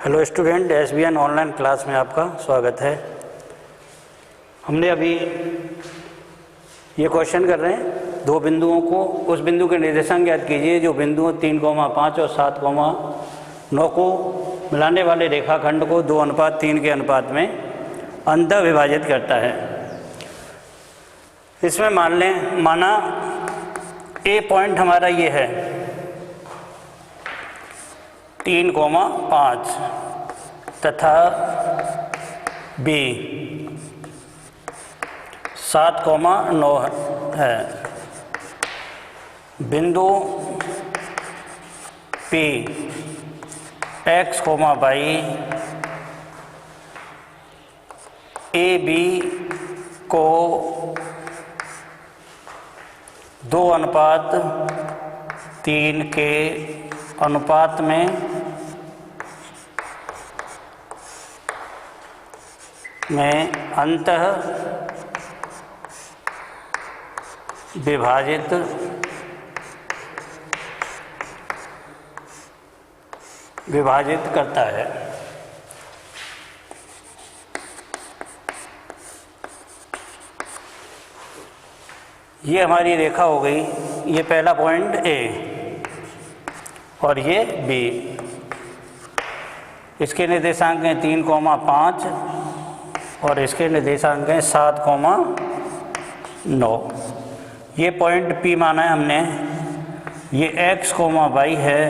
Hello student, SBN online class में आपका स्वागत है। हमने अभी ये क्वेश्चन कर रहे हैं, दो बिंदुओं को, उस बिंदु के निर्देशांक ज्ञात कीजिए जो बिंदुओं 3,5 और 7,9 को मिलाने वाले रेखाखंड को 2:3 के अनुपात में अंतः विभाजित करता है। इसमें माना ए पॉइंट हमारा ये है 3,5 तथा बी 7,9 है। बिंदु P x, y A B को 2:3 के अनुपात में अंतः विभाजित करता है। ये हमारी रेखा हो गई, ये पहला पॉइंट ए और ये बी। इसके निर्देशांक हैं 3,5 और इसके निर्देशांक हैं 7,9। ये पॉइंट P माना है हमने, ये x, y है,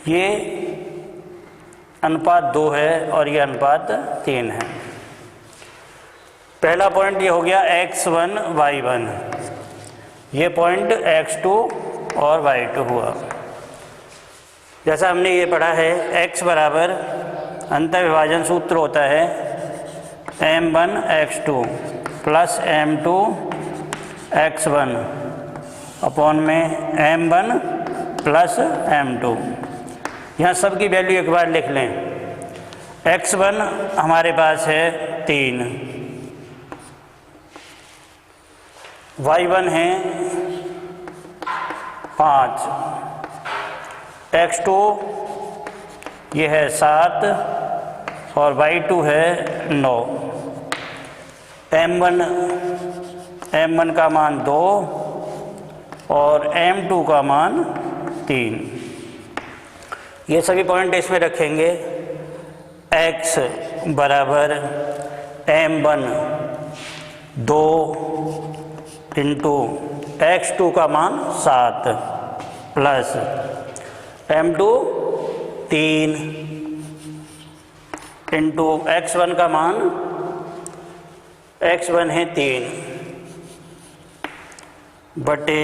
ये अनुपात 2 है और ये अनुपात 3 है। पहला पॉइंट ये हो गया x1, y1, ये पॉइंट x2 और y2 हुआ। जैसा हमने ये पढ़ा है, x बराबर अंतः विभाजन सूत्र होता है m1 x2 plus m2 x1 upon में m1 प्लस m2। यहाँ सब की वैल्यू एक बार लिख लें। x1 हमारे पास है 3, y1 है 5, x2 ये है 7 और y2 है 9। m1 का मान 2 और m2 का मान 3। ये सभी पॉइंट इसमें रखेंगे। x बराबर m1 2 इंटू x2 का मान 7 प्लस m2 3 इंटू x1 का मान, x1 है 3 बटे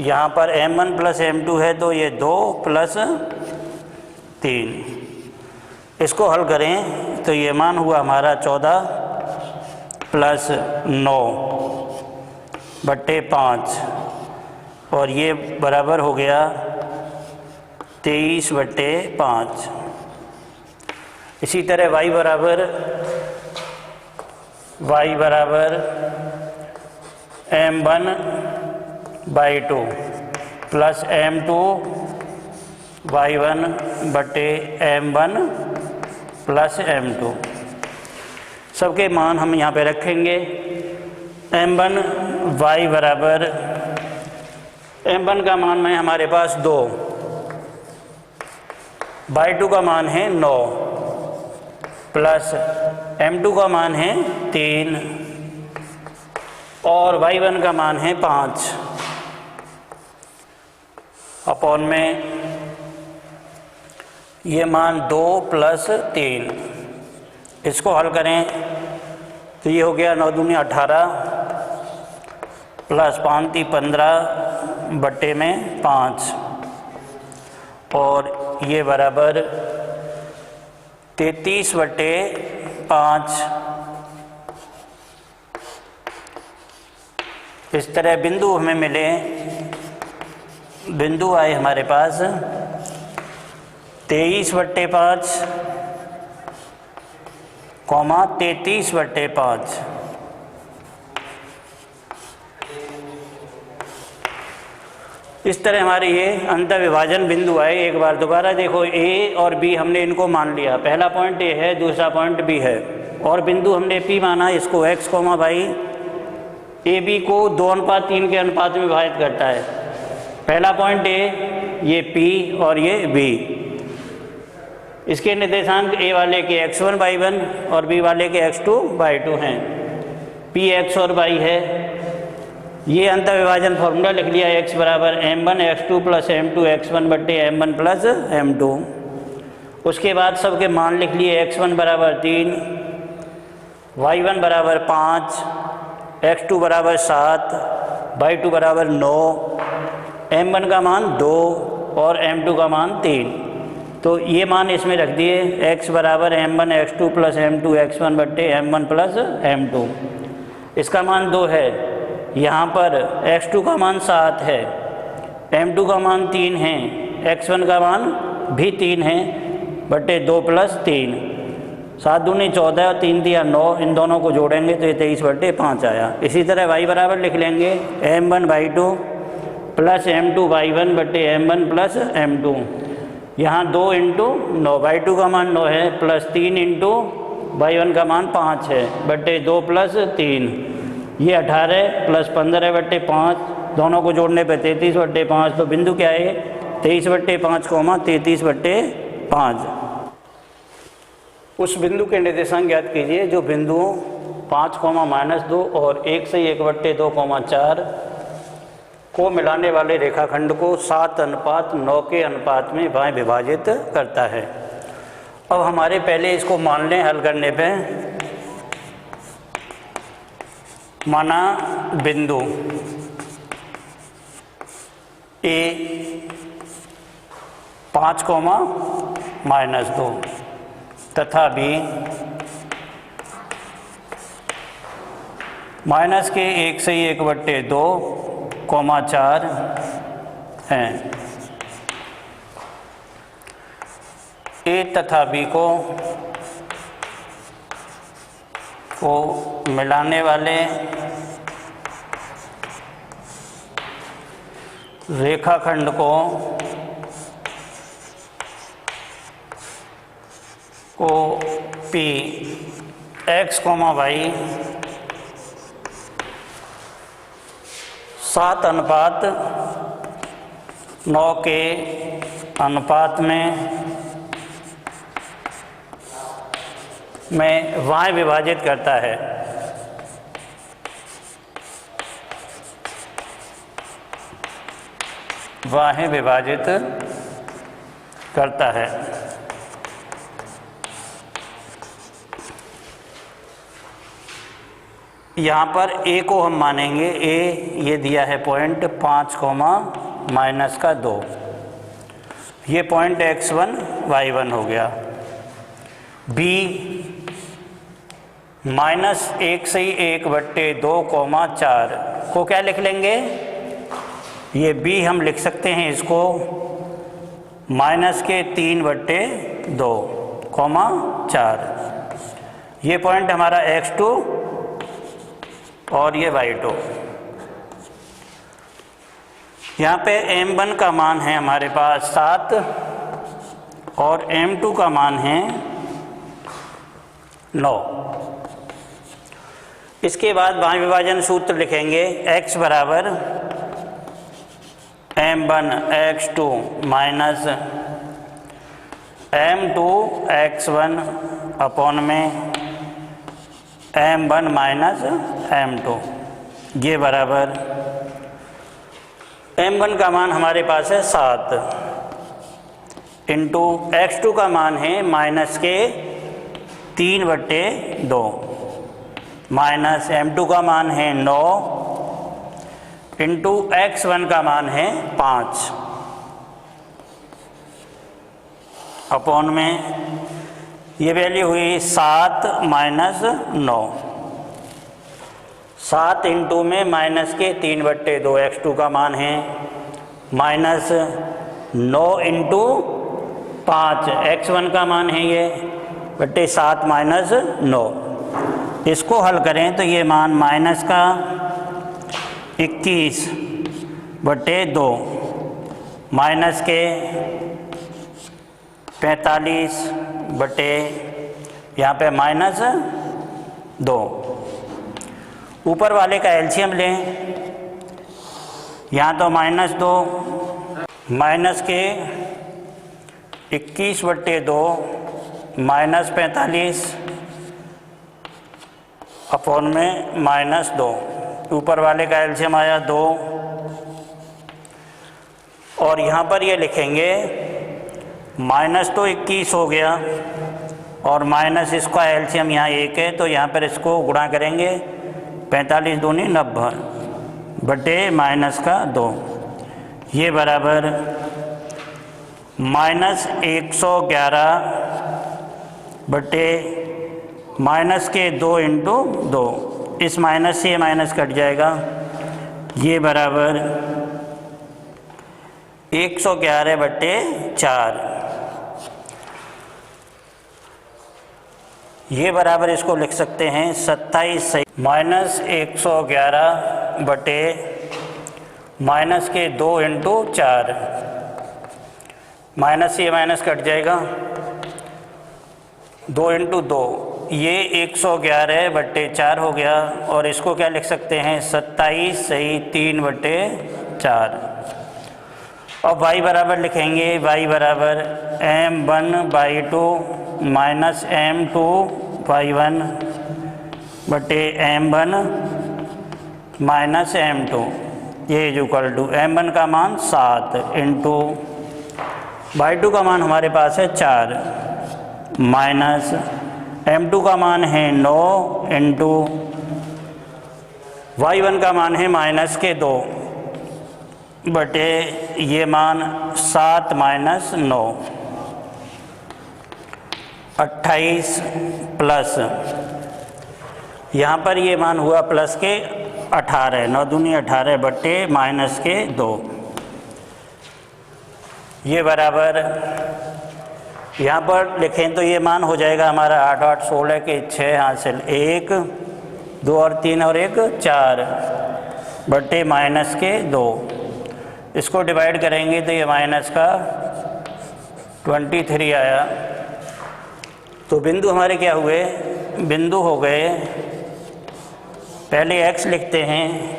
यहाँ पर m1 प्लस m2 है तो ये 2 प्लस 3। इसको हल करें तो ये मान हुआ हमारा 14 प्लस 9 बटे 5 और ये बराबर हो गया 23 बटे 5। इसी तरह y बराबर m1 by 2 plus m2 y1 बटे m1 प्लस m2। सबके मान हम यहाँ पे रखेंगे। m1 y बराबर, m1 का मान है हमारे पास 2, y2 का मान है 9 प्लस m2 का मान है 3 और y1 का मान है 5 अपॉन में ये मान 2 प्लस 3। इसको हल करें तो ये हो गया 9 दूनी 18 प्लस 5 × 15 बटे में 5 और ये बराबर 33 बटे 5। इस तरह बिंदु हमें मिले, बिंदु आए हमारे पास 23 बटे 5, 33 बटे 5। इस तरह हमारे ये अंतर विभाजन बिंदु आए। एक बार दोबारा देखो, ए और बी हमने इनको मान लिया, पहला पॉइंट ए है, दूसरा पॉइंट बी है, और बिंदु हमने पी माना, इसको x comma y A B को 2:3 के अनुपात में विभाजित करता है। पहला पॉइंट ए, ये पी और ये बी, इसके निर्देशांक ए वाले के x1 y1 और बी वाले के x2 y2 हैं। पी एक्स और वाई है, ये अंतर विभाजन फॉर्मूला लिख लिया, x बराबर m1 x2 plus m2 x1 बट्टे m1 प्लस m2। उसके बाद सबके मान लिख लिए, x1 बराबर 3, y1 बराबर 5, x2 बराबर 7, y2 बराबर 9, m1 का मान 2 और m2 का मान 3। तो ये मान इसमें रख दिए, x बराबर m1 x2 plus m2 x1 बट्टे m1 प्लस m2। इसका मान 2 है, यहाँ पर x2 का मान 7 है, m2 का मान 3 है, x1 का मान भी 3 है, बट्टे 2 प्लस 3, 7 दूनी 14 और 3 दिया 9, इन दोनों को जोड़ेंगे तो ये 23/5 आया। इसी तरह y बराबर लिख लेंगे m1 y2 plus m2 y1 बट्टे m1 प्लस m2। यहाँ 2 इंटू 9, y2 का मान 9 है, प्लस 3 इंटू y1 का मान 5 है, बट्टे 2 प्लस 3, ये 18 प्लस 15/5, दोनों को जोड़ने पे 33/5। तो बिंदु क्या है, 23/5 कोमा 33/5। उस बिंदु के निर्देशांक ज्ञात कीजिए जो बिंदुओं 5, -2 और 1 से 1/2, 4 को मिलाने वाले रेखाखंड को 7:9 के अनुपात में बाएं विभाजित करता है। अब हमारे पहले इसको मान लें हल करने पे। माना बिंदु ए 5, -2 तथा बी माइनस के 1 से 1/2, 4 हैं। ए तथा बी को मिलाने वाले रेखाखंड को पी x, y 7:9 के अनुपात में बाएं विभाजित करता है। बाएं विभाजित करता है। यहाँ पर a को हम मानेंगे, a ये दिया है पॉइंट 5, -2, ये पॉइंट x1 y1 हो गया। b -1 से 1/2, 4 को क्या लिख लेंगे, ये b हम लिख सकते हैं इसको -3/2, 4। ये पॉइंट हमारा x2 और ये y2। यहाँ पे m1 का मान है हमारे पास 7 और m2 का मान है 9। इसके बाद बाएं विभाजन सूत्र लिखेंगे, x बराबर m1 x2 minus m2 x1 upon में m1 माइनस m2, ये बराबर m1 का मान हमारे पास है 7 इंटू x2 का मान है -3/2 माइनस m2 का मान है 9 इंटू x1 का मान है 5 अपॉन में ये वैल्यू हुई 7 - 9। 7 इंटू में -3/2 x2 का मान है माइनस 9 इंटू 5 x1 का मान है ये बट्टे 7 - 9। इसको हल करें तो ये मान -21/2 माइनस के 45 बटे यहाँ पे -2। ऊपर वाले का एलसीएम लें, यहाँ तो -2 माइनस के 21 बटे 2 -45 अपॉन में -2। ऊपर वाले का एलसीएम आया 2, और यहाँ पर ये लिखेंगे माइनस तो 21 हो गया और माइनस इसका एलसीएम यहाँ 1 है, तो यहाँ पर इसको गुणा करेंगे 45 दूनी 90 बटे -2, ये बराबर -111 बटे माइनस के 2 इंटू 2, इस माइनस से ये माइनस कट जाएगा, ये बराबर 111 बटे 4, ये बराबर इसको लिख सकते हैं 27 -111 बटे माइनस के 2 इंटू 4, माइनस से ये माइनस कट जाएगा, 2 इंटू 2, ये 111 बटे 4 हो गया, और इसको क्या लिख सकते हैं 27 सही 3 बटे 4। और y बराबर लिखेंगे, y बराबर m1/2 माइनस m2/1 बटे m1 माइनस m2, ये इक्वल टू m1 का मान 7 इंटू y2 का मान हमारे पास है 4 माइनस m2 का मान है 9 इंटू y1 का मान है माइनस के 2 बटे ये मान 7 माइनस 9, 28 प्लस यहाँ पर ये मान हुआ प्लस के 18, 9 दूनी 18 बटे माइनस के 2, ये बराबर यहाँ पर लिखें तो ये मान हो जाएगा हमारा 8 8 16 के 6 हासिल 1 2 और 3 और 1 4 बटे माइनस के 2, इसको डिवाइड करेंगे तो ये माइनस का 23 आया। तो बिंदु हमारे क्या हुए, बिंदु हो गए, पहले x लिखते हैं,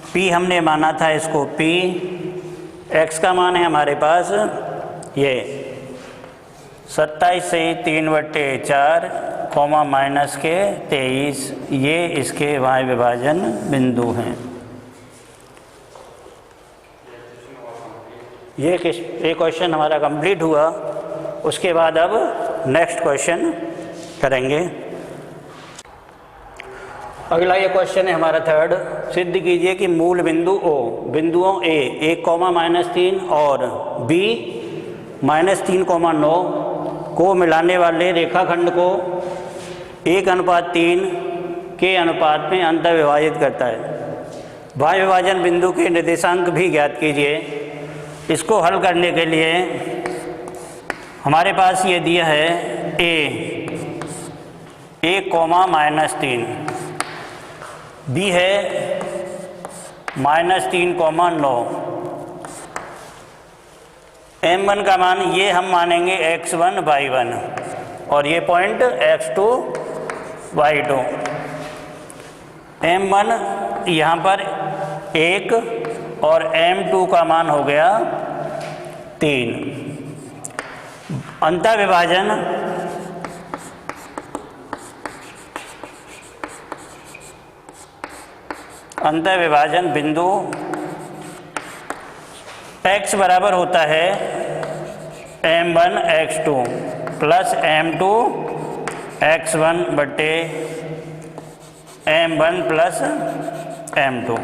p हमने माना था इसको p, x का मान है हमारे पास ये 27 से 3 बटे 4 कॉमा माइनस के 23, ये इसके y विभाजन बिंदु हैं। ये क्वेश्चन हमारा कंप्लीट हुआ। उसके बाद अब नेक्स्ट क्वेश्चन करेंगे। अगला ये क्वेश्चन है हमारा थर्ड, सिद्ध कीजिए कि मूल बिंदु O, बिंदुओं A 1,-3 और B -3,9 को मिलाने वाले रेखाखंड को 1:3 के अनुपात में अंतः विभाजित करता है। y विभाजन बिंदु के निर्देशांक भी ज्ञात कीजिए। इसको हल करने के लिए हमारे पास ये दिया है A 1,-3, B है -3,9, m1 का मान ये हम मानेंगे x1 y1 और ये पॉइंट x2 y2। m1 यहाँ पर 1 और m2 का मान हो गया 3। अंतः विभाजन बिंदु x बराबर होता है m1 x2 plus m2 x1 बटे m1 प्लस m2।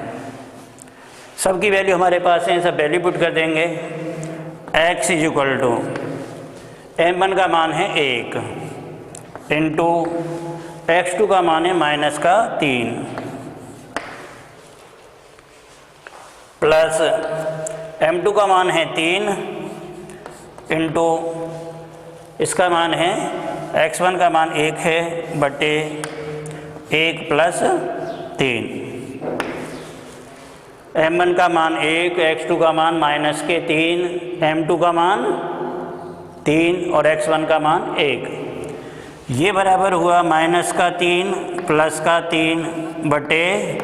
सबकी वैल्यू हमारे पास है, सब वैल्यू पुट कर देंगे। x इक्वल टू m1 का मान है 1 इंटू x2 का मान है -3 प्लस m2 का मान है 3 इंटू इसका मान है x1 का मान 1 है बटे 1 प्लस 3। m1 का मान 1, x2 का मान माइनस के 3, m2 का मान 3 और x1 का मान 1। ये बराबर हुआ माइनस का 3 प्लस का 3 बटे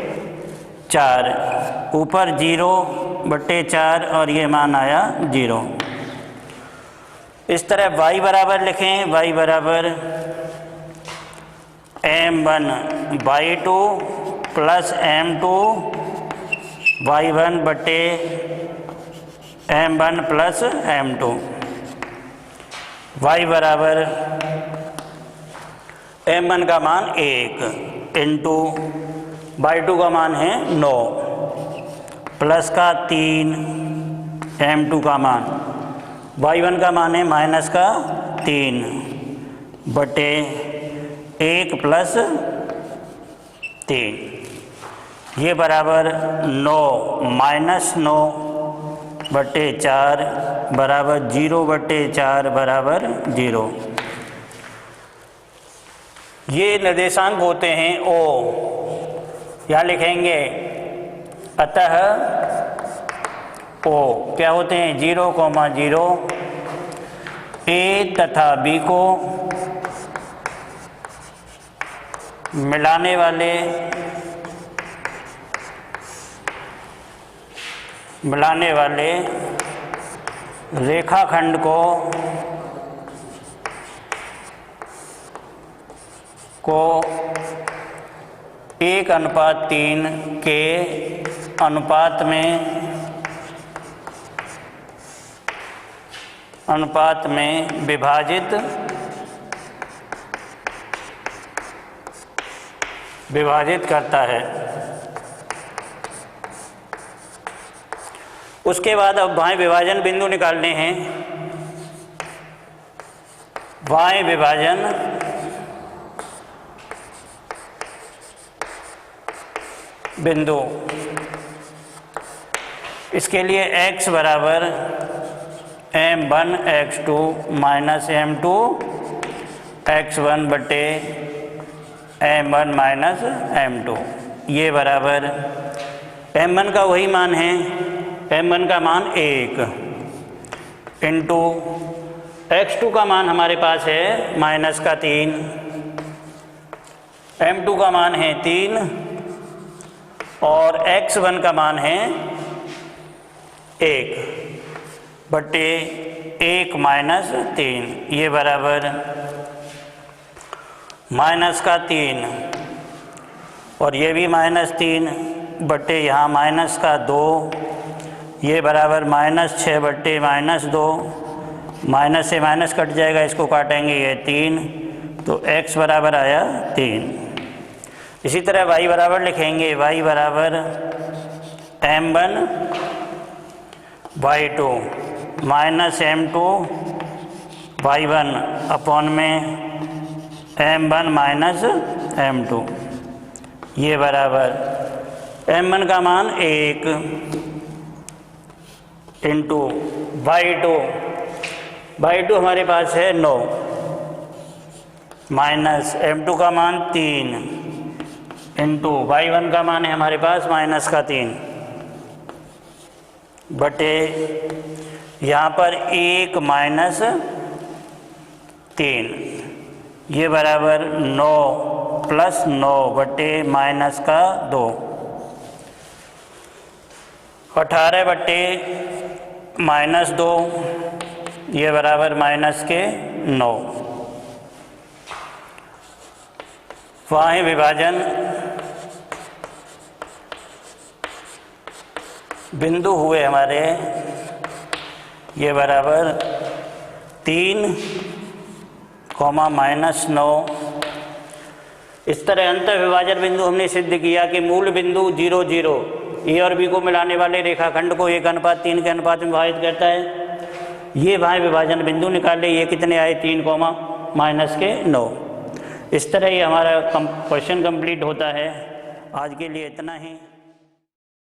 4, ऊपर 0 बटे 4 और ये मान आया 0। इस तरह y बराबर लिखें, y बराबर m1/2 प्लस m2 y1 बटे m1 प्लस m2। y बराबर m1 का मान 1 इंटू y2 का मान है 9 प्लस का 3 m2 का मान, y1 का मान है माइनस का 3 बटे 1 प्लस 3। ये बराबर 9 माइनस 9 बटे 4 बराबर 0 बटे 4 बराबर 0। ये निर्देशांक होते हैं O, यहाँ लिखेंगे अतः O क्या होते हैं 0,0 A तथा B को मिलाने वाले रेखाखंड को को 1:3 के अनुपात में विभाजित करता है। उसके बाद अब बाएं विभाजन बिंदु निकालने हैं। बाएं विभाजन बिंदु, इसके लिए x बराबर m1 x2 minus m2 x1 बटे m1 माइनस m2। ये बराबर m1 का वही मान है, m1 का मान 1 इंटू x2 का मान हमारे पास है माइनस का 3, m2 का मान है 3 और x1 का मान है 1 बटे 1 माइनस 3। ये बराबर माइनस का 3 और ये भी माइनस 3 बटे यहाँ माइनस का 2, ये बराबर माइनस 6 बटे माइनस 2, माइनस से माइनस कट जाएगा, इसको काटेंगे ये 3, तो x बराबर आया 3। इसी तरह y बराबर लिखेंगे, y बराबर m1 y2 minus m2 y1 upon में m1 माइनस m2। ये बराबर m1 का मान 1 इंटू y2 हमारे पास है 9 माइनस m2 का मान 3 इंटू y1 का मान है हमारे पास माइनस का 3 बटे यहाँ पर 1 माइनस 3। ये बराबर 9 प्लस 9 बटे माइनस का 2, 18 बटे माइनस 2, ये बराबर माइनस के 9। बाएं विभाजन बिंदु हुए हमारे, ये बराबर 3, माइनस 9। इस तरह अंतर विभाजन बिंदु हमने सिद्ध किया कि मूल बिंदु 0, 0 ए और बी को मिलाने वाले रेखाखंड को 1:3 के अनुपात में विभाजित करता है। ये बाएं विभाजन बिंदु निकाले, ये कितने आए 3, माइनस के 9। इस तरह ये हमारा क्वेश्चन कंप्लीट होता है। आज के लिए इतना ही।